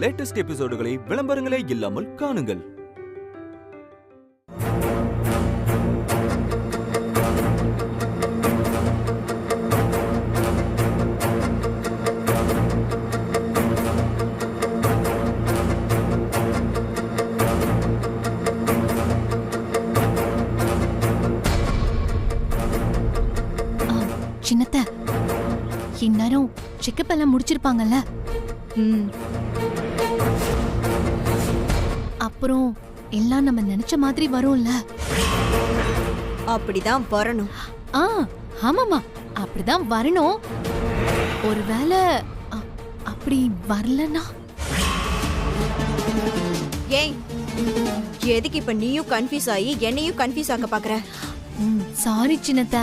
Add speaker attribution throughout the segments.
Speaker 1: Latest எபிசோடுகளை விளம்பரங்களே இல்லாமல் காணுங்கள்.
Speaker 2: சின்னத்த, இந்நேரம் செக்கப் எல்லாம் முடிச்சிருப்பாங்கல்ல. அப்புறம் எல்லாம் நம்ம நினைச்ச மாதிரி வரும்ல.
Speaker 3: அப்படிதான் வரணும்.
Speaker 2: ஆமாமா, அப்படிதான் வரணும். ஒருவேளை அப்படி வரலன்னா?
Speaker 3: ஏய், எதுக்கு இப்ப நீயும் கன்ஃபியூஸ் ஆகி என்னையும் கன்ஃபியூஸ் ஆக்க பாக்குற?
Speaker 2: சாரி சின்னத்த,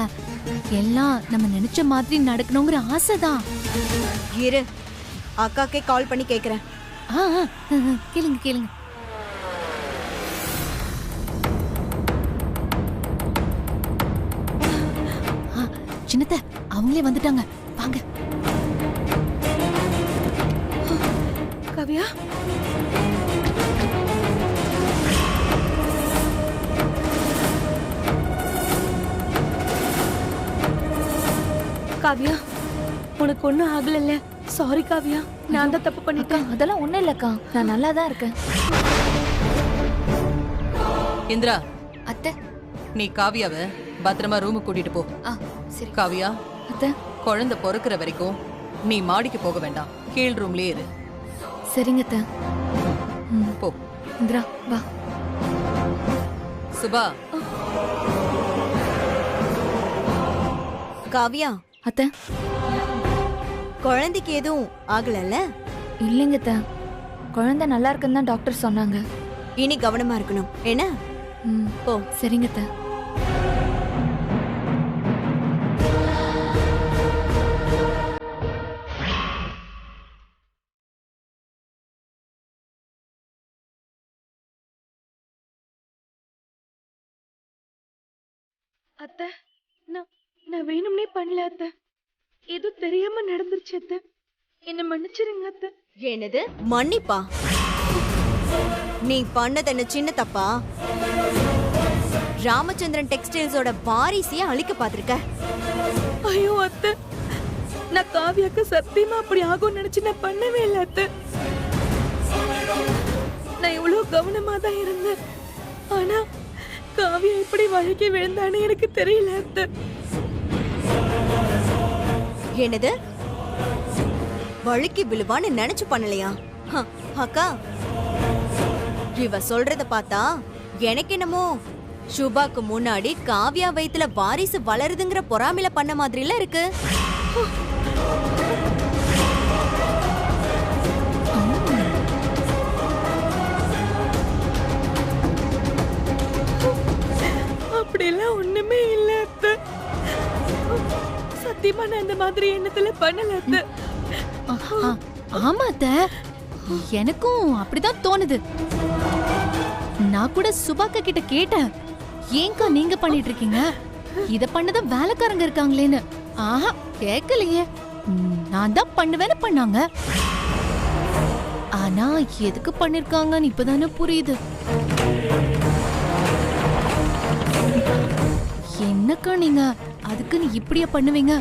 Speaker 2: எல்லாம் நம்ம நினைச்ச மாதிரி நடக்கணுங்கிற ஆசைதான்.
Speaker 3: இரு, அக்காக்கே கால் பண்ணி கேக்குறேன்.
Speaker 2: கேளுங்க கேளுங்க. சின்னத்த, அவங்களே வந்துட்டாங்க, வாங்க.
Speaker 4: காவியா, காவியா, உனக்கு ஒண்ணும் ஆகல? சாரி காவியா, நான் தான் தப்பு பண்ணிட்டேன்.
Speaker 2: அதெல்லாம் ஒண்ணும் இல்லக்கா, நான் நல்லா தான் இருக்கேன்.
Speaker 5: இந்திரா,
Speaker 2: அத்தை,
Speaker 5: நீ காவியாவை பத்திரமா ரூமுக்கு கூட்டிட்டு போ.
Speaker 2: சரி.
Speaker 5: காவியா,
Speaker 2: அத்தை,
Speaker 5: குழந்தை பொறுக்கிற வரைக்கும் நீ மாடிக்கு போக வேண்டாம், கீழ் ரூம்லயே இரு.
Speaker 2: சரிங்க அத்தை.
Speaker 5: போ.
Speaker 2: இந்திரா வா.
Speaker 5: சுபா.
Speaker 3: காவியா,
Speaker 2: அத்தை,
Speaker 3: குழந்தைக்கு எதுவும் ஆகலல்ல?
Speaker 2: இல்லைங்க அத்தை, குழந்தை நல்லா இருக்குன்னு தான் டாக்டர் சொன்னாங்க.
Speaker 3: இனி கவனமா இருக்கணும் என்ன?
Speaker 2: போ. சரிங்க அத்தை.
Speaker 4: அத்தை, நான் வேணும்னே பண்ணல அத்தை. ஏதோ தெரியாம நடந்துருச்சு அத்தை. என்ன மன்னிச்சிருங்க அத்தை.
Speaker 3: என்னது மன்னிப்பா? நீ பண்ணது என்ன சின்ன தப்பா? ராமச்சந்திரன் டெக்ஸ்டைல்ஸோட வாரிசையே அழிக்க பாத்திருக்க.
Speaker 4: ஐயோ அத்தை, நான் காவியாக்கு சத்தியமா அப்படி ஆகும் நினைச்சு நான் பண்ணவே இல்லை அத்தை. நான் இவ்வளவு கவனமா தான் இருந்தேன். ஆனா காவியா இப்படி வழக்கி விழுந்தானே எனக்கு தெரியல அத்தை.
Speaker 3: என்னது வழுக்கி விழுவான்னு நினைச்சு பண்ணலையா? அக்கா, இவ சொல்றத பார்த்தா எனக்கு என்னமோ சுபாக்கு முன்னாடி காவியா வயித்துல வாரிசு வளருதுங்கிற பொறாமையில பண்ண மாதிரில இருக்கு.
Speaker 4: அப்படியெல்லாம் ஒண்ணுமே இல்ல அத்தை. சத்தியமா நான் இந்த மாதிரி எண்ணத்துல பண்ணல அத்தை.
Speaker 2: ஆமா அத்தை, எனக்கும் அப்படிதான் தோணுது. நான் கூட சுபாக்கா கிட்ட கேட்டேன், ஏங்கா நீங்க பண்ணிட்டு இருக்கீங்க, இத பண்ணத வேலைக்காரங்க இருக்காங்களேன்னு. ஆஹா, கேட்கலையே. நான் தான் பண்ணுவேன்னு பண்ணாங்க. ஆனா எதுக்கு பண்ணிருக்காங்கன்னு இப்பதானே புரியுது. என்னக்கா நீங்க அதுக்குன்னு இப்படியா பண்ணுவீங்க?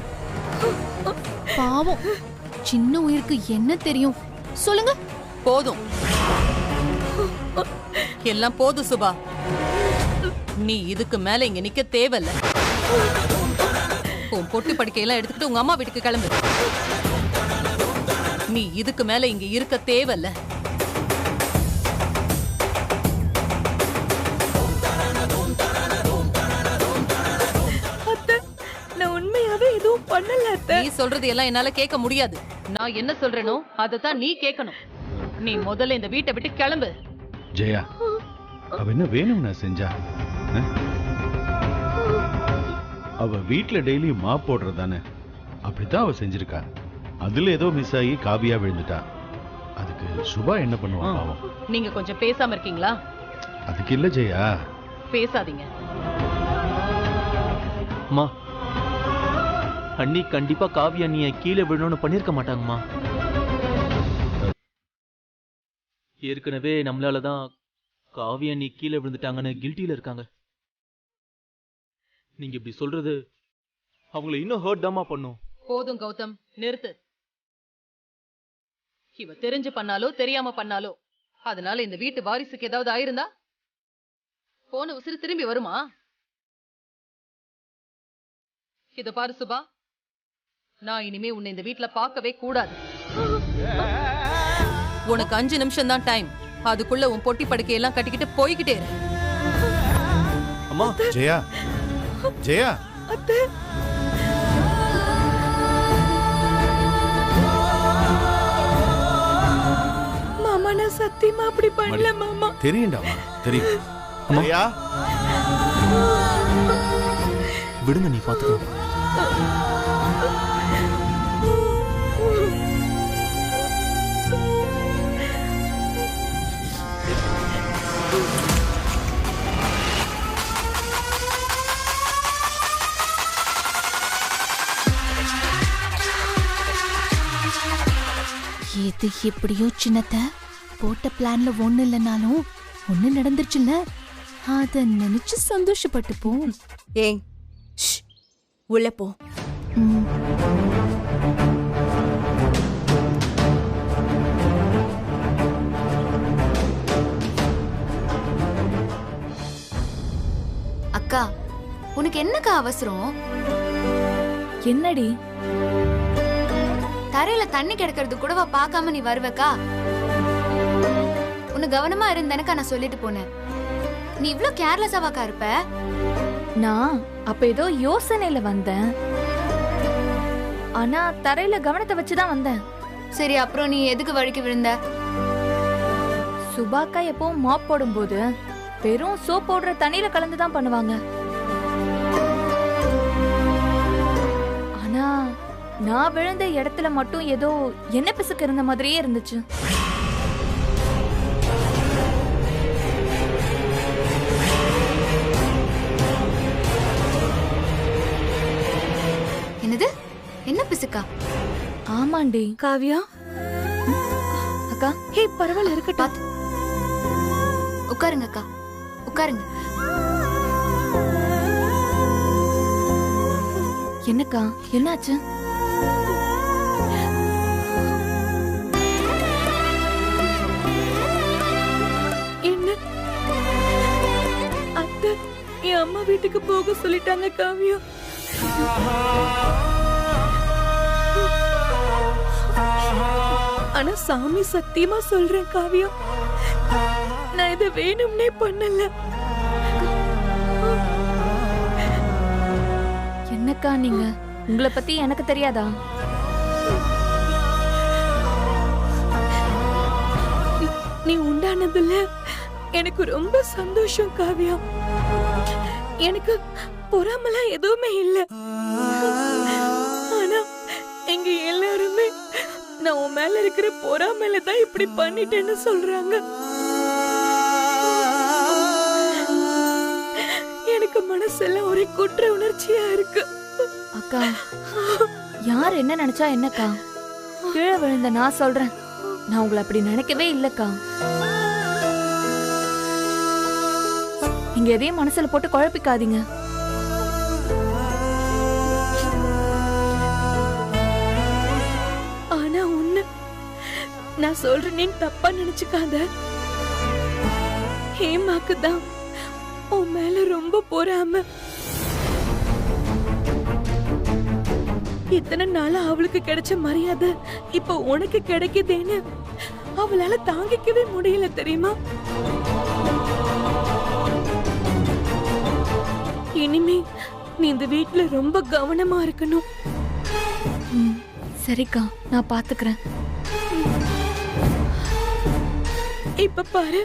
Speaker 2: பாவம், சின்ன உயிருக்கு என்ன தெரியும் சொல்லுங்க.
Speaker 5: போதும், எல்லாம் போதும் சுபா. நீ இதுக்கு மேல இங்க நிக்க தேவையில்ல. உன் பொட்டி படுக்கையெல்லாம் எடுத்துக்கிட்டு உங்க அம்மா வீட்டுக்கு கிளம்பு. நீ இதுக்கு மேல இங்க இருக்க தேவையில்ல. நீ சொல்றது எல்லாம் என்னால கேட்க முடியாது. நான் என்ன சொல்றேனோ அதத்தான் நீ கேட்கணும். நீ முதல்ல இந்த வீட்டை விட்டு கிளம்பு.
Speaker 6: ஜெயா, அவ என்ன வேணும்னா செஞ்சா? அவ வீட்டுல டெய்லி மாப் போடுறதானே, அப்படித்தான் அவ செஞ்சிருக்கா. அதுல ஏதோ மிஸ் ஆகி காவியா விழுந்துட்டா. அதுக்கு சுபா என்ன பண்ணுவான் பாவம்.
Speaker 5: நீங்க கொஞ்சம் பேசாம இருக்கீங்களா?
Speaker 6: அதுக்கு இல்ல ஜெயா.
Speaker 5: பேசாதீங்க.
Speaker 7: அம்மா, அண்ணி கண்டிப்பா காவியா நீ கீழே விழணும்னு பண்ணிருக்க மாட்டாங்கம்மா. ஏற்கனவே நம்மளால தான் காவியா நீ கீழே விழுந்துட்டாங்கன்னு கில்ட்டியில இருக்காங்க. நீங்க இப்படி சொல்றது அவங்கள இன்னும் ஹர்ட் தாமா பண்ணும்.
Speaker 5: போதும் கௌதம், நிறுத்து. இவ தெரிஞ்சு பண்ணாலோ தெரியாம பண்ணாலோ அதனால இந்த வீட்டு வாரிசுக்கு ஏதாவது ஆயிருந்தா போன உசுறு திரும்பி வருமா? இத பாரு சுபா, நான் இனிமே உன்னை இந்த வீட்டுல பார்க்கவே கூடாது. உனக்கு 5 நிமிஷம் தான் டைம். அதுக்குள்ள உன் பொட்டி படுக்கையெல்லாம் கட்டிக்கிட்டு போய்கிட்டே இரு.
Speaker 1: அம்மா
Speaker 6: ஜெயா, ஜெயா,
Speaker 4: அத்தை, மாமா நான் சத்தியமா அப்படி பண்ணல மாமா.
Speaker 6: தெரியும்டாமா, தெரியும். ஜெயா,
Speaker 7: விடுங்க, நீ பாத்துக்கோ.
Speaker 2: எது எப்படியோ சின்னத்த போட்ட பிளான்ல ஒண்ணு இல்லைனாலும் ஒண்ணு நடந்துருச்சுல்ல, அத நினைச்சு சந்தோஷப்பட்டு போ.
Speaker 3: ஏய், ஷ், உள்ள போ.
Speaker 2: ம்.
Speaker 8: அக்கா, உனக்கு என்னக்கா அவசரம்?
Speaker 2: என்னடி?
Speaker 8: தரையில தண்ணி கிடக்கிறது கூடவா பார்க்காம நீ வருவக்கா? உன்னை கவனமா இருந்தனக்கா நான் சொல்லிட்டு போனேன். நீ இவ்ளோ கேர்லெஸ்ஸாவாக்கா இருப்ப?
Speaker 9: நான் அப்ப ஏதோ யோசனையில வந்தேன். ஆனா தரையில கவனத்தை வச்சுதான் வந்தேன்.
Speaker 8: சரி, அப்புறம் நீ எதுக்கு வழுக்கி விழுந்த?
Speaker 9: சுபாக்கா எப்பவும் மாப் போடும்போது வெறும் சோப் போடுற தண்ணியில கலந்துதான் பண்ணுவாங்க. ஆனா நான் விழுந்த இடத்துல மட்டும் ஏதோ எண்ணெய் பிசுக்கு இருந்த மாதிரியே இருந்துச்சு.
Speaker 8: என்னது? என்ன பிசுக்கா?
Speaker 9: ஆமாண்டி.
Speaker 4: காவியா
Speaker 9: அக்கா,
Speaker 4: ஹே பரவாயில்ல இருக்கட்டும்.
Speaker 8: பாத்து உட்காருங்க அக்கா, உட்காருங்க.
Speaker 9: என்னக்கா, என்னாச்சு?
Speaker 4: என்ன அத்தை என் அம்மா வீட்டுக்கு போக சொல்லிட்டாங்க காவியா. ஆனா சாமி சத்தியமா சொல்றேன் காவியா, நான் இதை வேணும்னே பண்ணல.
Speaker 9: என்னக்கா நீங்க? உங்களை பத்தி எனக்கு தெரியாதா?
Speaker 4: நீ உண்டானதுல எனக்கு ரொம்ப சந்தோஷம் காவியா. எனக்கு பொறாமலாம் எதுவுமே இல்ல. ஆனா எங்க எல்லாருமே நான் உன் மேல இருக்கிற பொறாமையில தான் இப்படி பண்ணிட்டேன்னு சொல்றாங்க. எனக்கு மனசெல்லாம் ஒரே குற்ற உணர்ச்சியா இருக்கு.
Speaker 9: அக்கா, யார் என்ன நினைச்சா என்னக்கா? கீழே விழுந்த நான் சொல்றேன், நான் உங்களை அப்படி நினைக்கவே இல்லக்கா. நீங்க எதையும் மனசுல போட்டு குழப்பிக்காதீங்க.
Speaker 4: ஆனா ஒண்ணு நான் சொல்றேன்னு தப்பா நினைச்சுக்காத. ஹேமாக்கு தான் உன் மேல ரொம்ப பொறாம. இத்தனை நாளா அவளுக்கு கிடைச்ச மரியாதை இப்ப உனக்கு கிடைக்குதேன்னு அவளால தாங்கிக்கவே முடியல தெரியுமா? இனிமே நீ இந்த வீட்டுல ரொம்ப கவனமா இருக்கணும்.
Speaker 9: சரிக்கா, நான் பாத்துக்கிறேன்.
Speaker 4: இப்ப பாரு,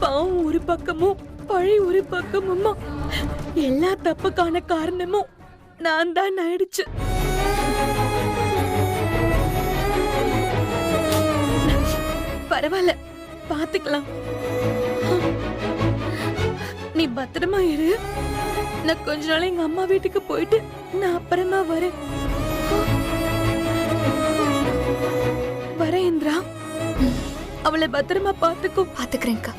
Speaker 4: பாவம் ஒரு பக்கமும் பழி ஒரு பக்கமுமா, எல்லா தப்புக்கான காரணமும் நான் தான் ஆயிடுச்சு. பரவாயில்ல, பாத்துக்கலாம். நீ பத்திரமா இரு. நான் கொஞ்ச நாள் எங்க அம்மா வீட்டுக்கு போயிட்டு நான் அப்புறமா வரேன். வரேன் இந்திரா. அவளை பத்திரமா பாத்துக்கோ.
Speaker 8: பாத்துக்கிறேன்க்கா.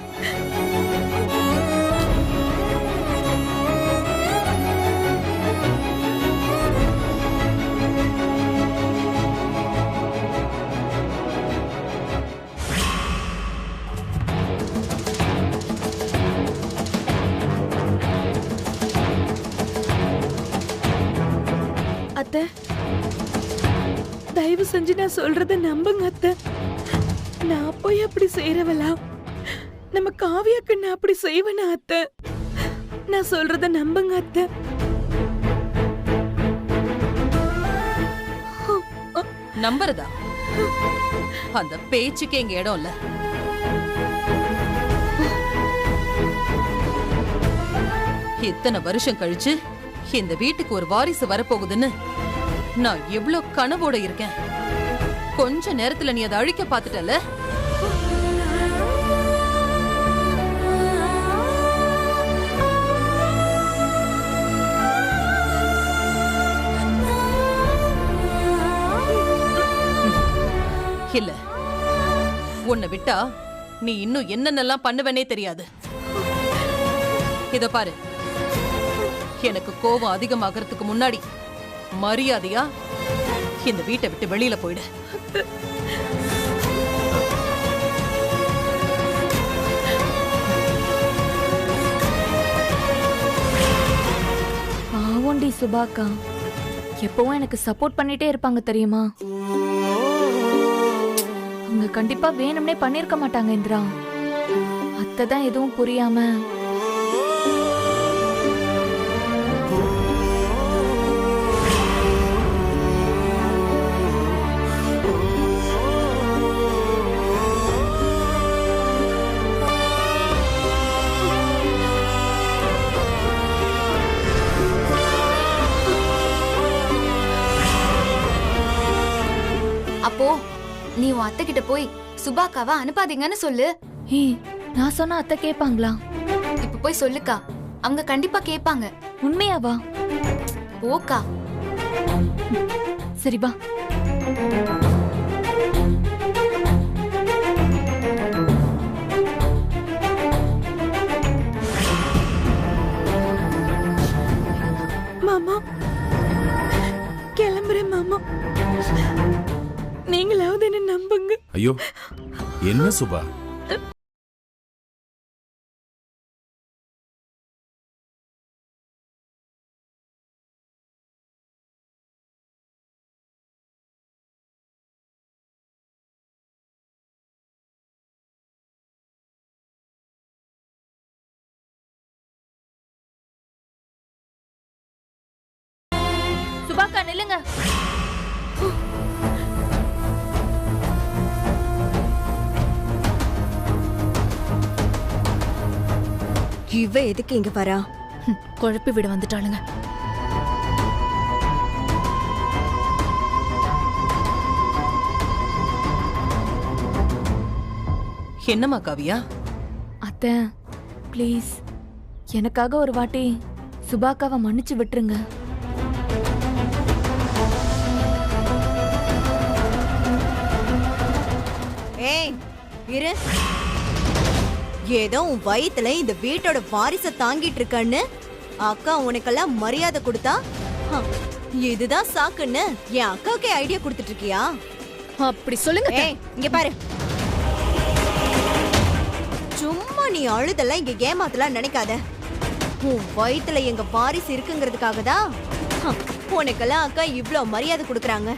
Speaker 4: அத்தை, தயவு செஞ்சு நான் சொல்றத நம்புங்க அத்தை. நான் போய் அப்படி செய்யறவளா? நம்ம காவியாக்கு நான் அப்படி செய்வேனா அத்தை? நான் சொல்றத நம்புங்க அத்தை.
Speaker 5: நம்புறதா? அந்த பேச்சுக்கு எங்க இடம் இல்ல. இத்தனை வருஷம் கழிச்சு இந்த வீட்டுக்கு ஒரு வாரிசு வரப்போகுதுன்னு நான் எவ்வளவு கனவோட இருக்கேன். கொஞ்ச நேரத்துல நீ அதை அழிக்க பாத்துட்டல. இல்ல, உன்னை விட்டா நீ இன்னும் என்னென்னலாம் பண்ணுவனே தெரியாது. இத பாரு, எனக்கு கோபம் அதிகமாகறதுக்கு முன்னாடி மரியாதையா இந்த வீட்டை விட்டு வெளியில போயிடு.
Speaker 9: பாவண்டி சுபாக்கா எப்பவும் எனக்கு சப்போர்ட் பண்ணிட்டே இருப்பாங்க தெரியுமா? அவங்க கண்டிப்பா வேணும்னே பண்ணிருக்க மாட்டாங்க இந்திரா. அத்தை தான் எதுவும் புரியாம
Speaker 8: அப்போ நீ உன் அத்தை கிட்ட போய் சுபாக்காவை அனுப்பாதீங்கன்னு சொல்லு.
Speaker 9: ஏய், நான் சொன்னா அத்தை கேட்பாங்களா?
Speaker 8: இப்ப போய் சொல்லுக்கா, அவங்க கண்டிப்பா கேட்பாங்க.
Speaker 9: உண்மையாவா?
Speaker 8: ஓக்கா.
Speaker 9: சரி வா.
Speaker 4: மாமா, கிளம்புறேன் மாமா. நீங்களாவது என்ன நம்புங்க.
Speaker 10: ஐயோ, என்ன சுபா?
Speaker 9: சுபாக்கா நில்லுங்க.
Speaker 3: இவ எதுக்கு இங்க வரா?
Speaker 2: குழப்பி விட வந்துட்டாளுங்க.
Speaker 5: என்னம்மா காவியா?
Speaker 9: அத்தை ப்ளீஸ் எனக்காக ஒரு வாட்டி சுபாக்காவை மன்னிச்சு விட்டுருங்க.
Speaker 3: ஏய் இரு. ஏதோ உன் வயித்துல இந்த வீட்டோட வாரிச தாங்கிட்டு இருக்கன்னு அக்கா உனக்கெல்லாம் மரியாதை கொடுத்தா இதுதான் சாக்குன்னு என் அக்காவுக்கே ஐடியா கொடுத்துட்டு இருக்கியா?
Speaker 2: அப்படி சொல்லுங்க.
Speaker 3: ஏய் இங்க பாரு, சும்மா நீ அழுதெல்லாம் இங்க ஏமாத்தலாம் நினைக்காத. உன் வயித்துல எங்க வாரிசு இருக்குங்கிறதுக்காக தான் உனக்கெல்லாம் அக்கா இவ்ளோ மரியாதை கொடுக்கறாங்க.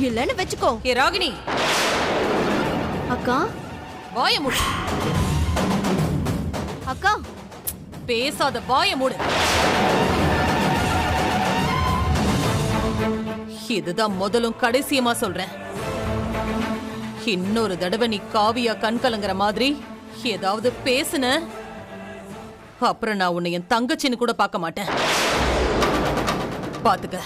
Speaker 3: இல்லன்னு வெச்சுக்கோ.
Speaker 5: ஏ ராகினி,
Speaker 3: அக்கா
Speaker 5: வாய மூடு.
Speaker 3: அக்கா
Speaker 5: பேசாத, வாய மூடு. இதுதான் முதலும் கடைசியமா சொல்றேன். இன்னொரு தடவை நீ காவியா கண் கலங்குற மாதிரி ஏதாவது பேசுன, அப்புறம் நான் உன்னை என் தங்கச்சின்னு கூட பார்க்க மாட்டேன். பாத்துக்க.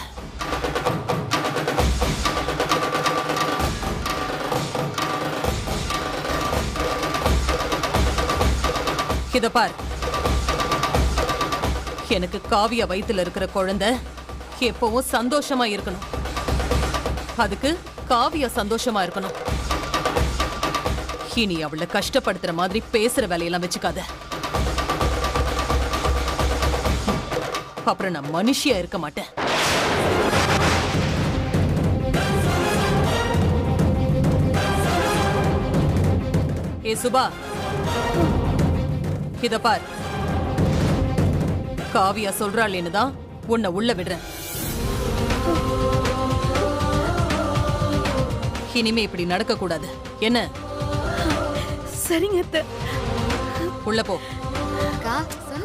Speaker 5: இத பார், எனக்கு காவியா வயித்துல இருக்கிற குழந்தை எப்பவும் சந்தோஷமா இருக்கணும். அதுக்கு காவியா சந்தோஷமா இருக்கணும். இனி அவளை கஷ்டப்படுத்துற மாதிரி பேசுற வேலையெல்லாம் வச்சுக்காத. அப்புறம் நான் மனுஷியா இருக்க மாட்டேன். ஏ சுபா, இத பார். காவியா சொல்றாளேன்னு தான் உன்னை உள்ள விடுறேன். இனிமே இப்படி நடக்க கூடாது. என்ன?
Speaker 4: சரிங்க அத்தை.
Speaker 5: உள்ள போ.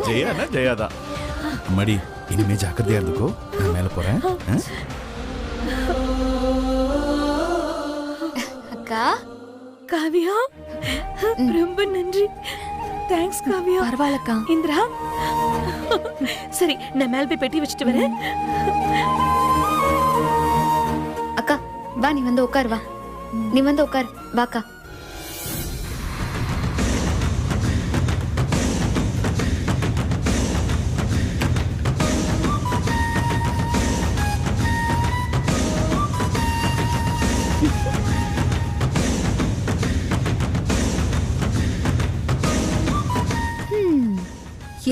Speaker 10: ஜெயானா ஜெயாதான். அம்மாடி, இனிமே ஜாக்கிரதையா இருந்துக்கோ. நான் மேல போறேன்.
Speaker 8: அக்கா.
Speaker 4: காவியா, ரொம்ப நன்றி. தேங்க்ஸ் காவியா.
Speaker 9: பரவாயில்லக்கா.
Speaker 4: இந்திரா, சரி நான் மேல போய் பெட்டி வச்சுட்டு வரேன்.
Speaker 8: அக்கா வா, நீ வந்து உட்கார். வா, நீ வந்து உட்கார். வாக்கா.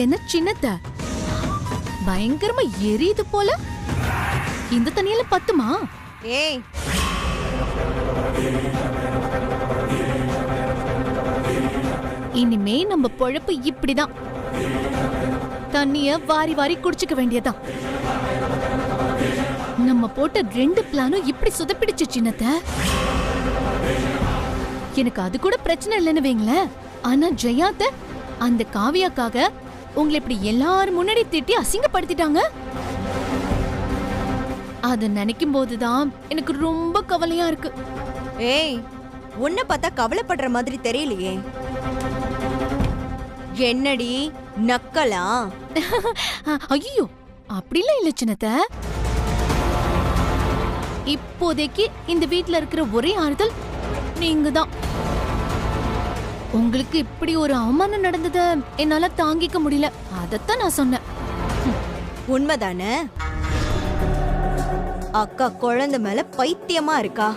Speaker 2: என்ன சின்னத்த பயங்கரமா எரியுது போல. இந்த தண்ணியில பத்துமா?
Speaker 3: ஏய்,
Speaker 2: இனிமே நம்ம பொழப்பு இப்படிதான். தண்ணிய வாரி வாரி குடிச்சுக்க வேண்டியதான். நம்ம போட்ட 2 பிளானும் இப்படி சுதப்பிடிச்சு சின்னத்த. எனக்கு அது கூட பிரச்சனை இல்லைன்னு வைங்களேன். ஆனா ஜெயாத்த அந்த காவியாக்காக உங்களை இப்படி எல்லாரும் முன்னாடி திட்டி அசிங்கப்படுத்திட்டாங்க. அத நினைக்கும் போதுதான் எனக்கு ரொம்ப கவலையா இருக்கு.
Speaker 3: ஏய், உன்னை பார்த்தா கவலைப்படுற மாதிரி தெரியலையே. என்னடி நக்கலா?
Speaker 2: ஐயோ, அப்படிலாம் இல்ல சின்னத்த. இப்போதைக்கு இந்த வீட்ல இருக்கிற ஒரே ஆறுதல் நீங்க தான். உங்களுக்கு இப்படி ஒரு அவமானம் நடந்தத என்னால தாங்கிக்க முடியல. அதத்தான் நான் சொன்னேன்.
Speaker 3: உண்மைதானே? அக்கா குழந்தை மேல பைத்தியமா இருக்கா.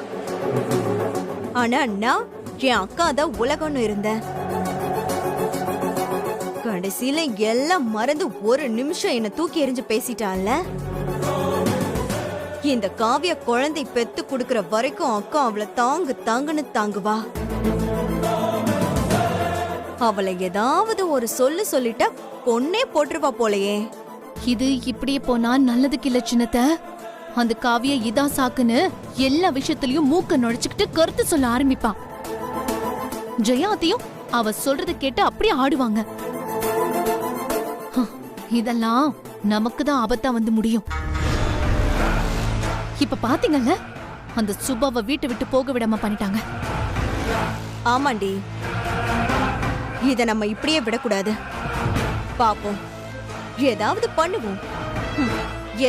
Speaker 3: ஆனா நான் என் அக்கா தான் உலகம்னு இருந்தேன். கடைசியில எல்லாம் மறந்து ஒரு நிமிஷம் என்ன தூக்கி எறிஞ்சு பேசிட்டான்ல. இந்த காவிய குழந்தை பெத்து குடுக்கற வரைக்கும் அக்கா அவளை தாங்குன்னு தாங்குவா. அவளை ஏதாவது ஒரு சொல்லிட்டா பொண்ணே போட்டுருவா போலயே.
Speaker 2: இது இப்படியே போனா நல்லதுக்கு இல்ல சின்னத்த. அந்த காவிய இதான் சாக்குன்னு எல்லா விஷயத்திலயும் மூக்க நுழைச்சுக்கிட்டு கருத்து சொல்ல ஆரம்பிப்பா. ஜெயாத்தையும் அவ சொல்றத கேட்டு அப்படியே ஆடுவாங்க. இதெல்லாம் நமக்கு தான் ஆபத்தா வந்து முடியும். இப்ப பாத்தீங்கல்ல, அந்த சுபாவை வீட்டை விட்டு போக விடாம பண்ணிட்டாங்க.
Speaker 3: ஆமாண்டி, இத நம்ம இப்படியே விடக்கூடாது. பாப்போம், ஏதாவது பண்ணுவோம்.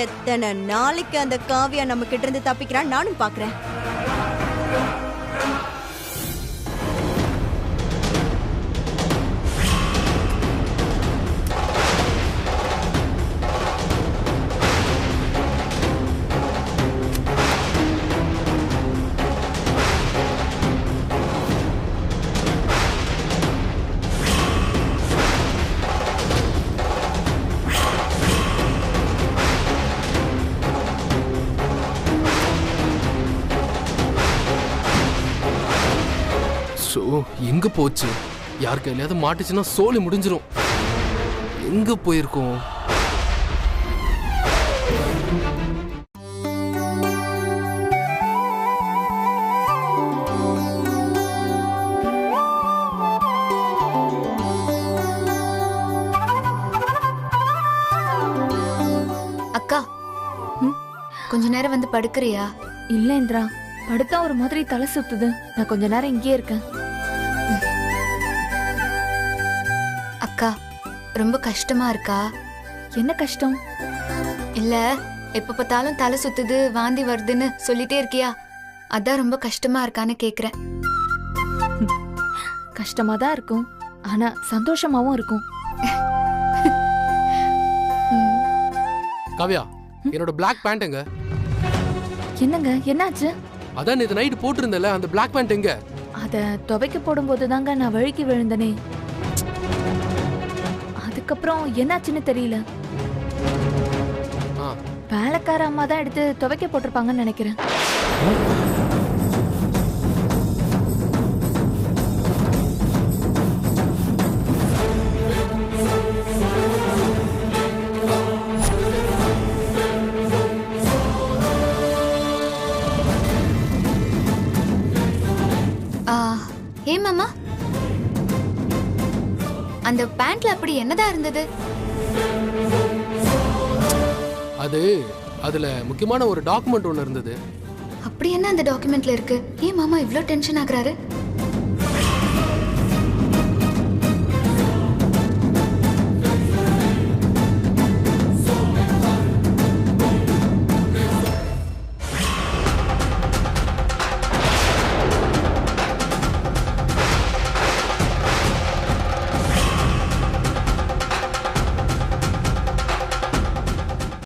Speaker 3: எத்தனை நாளைக்கு அந்த காவியா நம்ம கிட்ட இருந்து தப்பிக்கிறான் நானும் பாக்குறேன்.
Speaker 11: எங்க போச்சு? யார் கையிலாவது மாட்டுச்சுன்னா சோலி முடிஞ்சிரும். எங்க போயிருக்கோம்?
Speaker 8: அக்கா, கொஞ்ச நேரம் வந்து படுக்கிறியா?
Speaker 9: இல்ல இந்திரா, படுத்தா ஒரு மாதிரி தலை சுத்துது. நான் கொஞ்ச நேரம் இங்கே இருக்கேன்.
Speaker 8: அக்கா, ரொம்ப கஷ்டமா இருக்கா?
Speaker 9: என்ன கஷ்டம்?
Speaker 8: இல்ல, எப்ப பார்த்தாலும் தலை சுத்துது, வாந்தி வருதுன்னு சொல்லிட்டே இருக்கியா? அதான் ரொம்ப கஷ்டமா இருக்கான்னு கேக்குறேன்.
Speaker 9: கஷ்டமா தான் இருக்கும், ஆனா சந்தோஷமாவும் இருக்கும்.
Speaker 11: காவியா, என்னோட பிளாக் பேண்ட் எங்க?
Speaker 9: என்னங்க, என்னாச்சு?
Speaker 11: அதான் நேத்து நைட் போட்டிருந்தல, அந்த பிளாக் பேண்ட் எங்க?
Speaker 9: அத துவைக்க போடும்போது தாங்க நான் வழுக்கி விழுந்தனே. அதுக்கப்புறம் என்னாச்சுன்னு தெரியல. வேலைக்கார அம்மா தான் எடுத்து துவைக்க போட்டிருப்பாங்கன்னு நினைக்கிறேன்.
Speaker 8: ஏ மாமா, அந்த பேண்ட்ல அப்படி என்னதான் இருந்தது?
Speaker 11: அதுல முக்கியமான ஒரு டாக்குமெண்ட் ஒன்று இருந்தது.
Speaker 8: அப்படி என்ன அந்த டாக்குமெண்ட்ல இருக்கு? ஏன் மாமா இவ்ளோ டென்ஷன் ஆகுறாரு?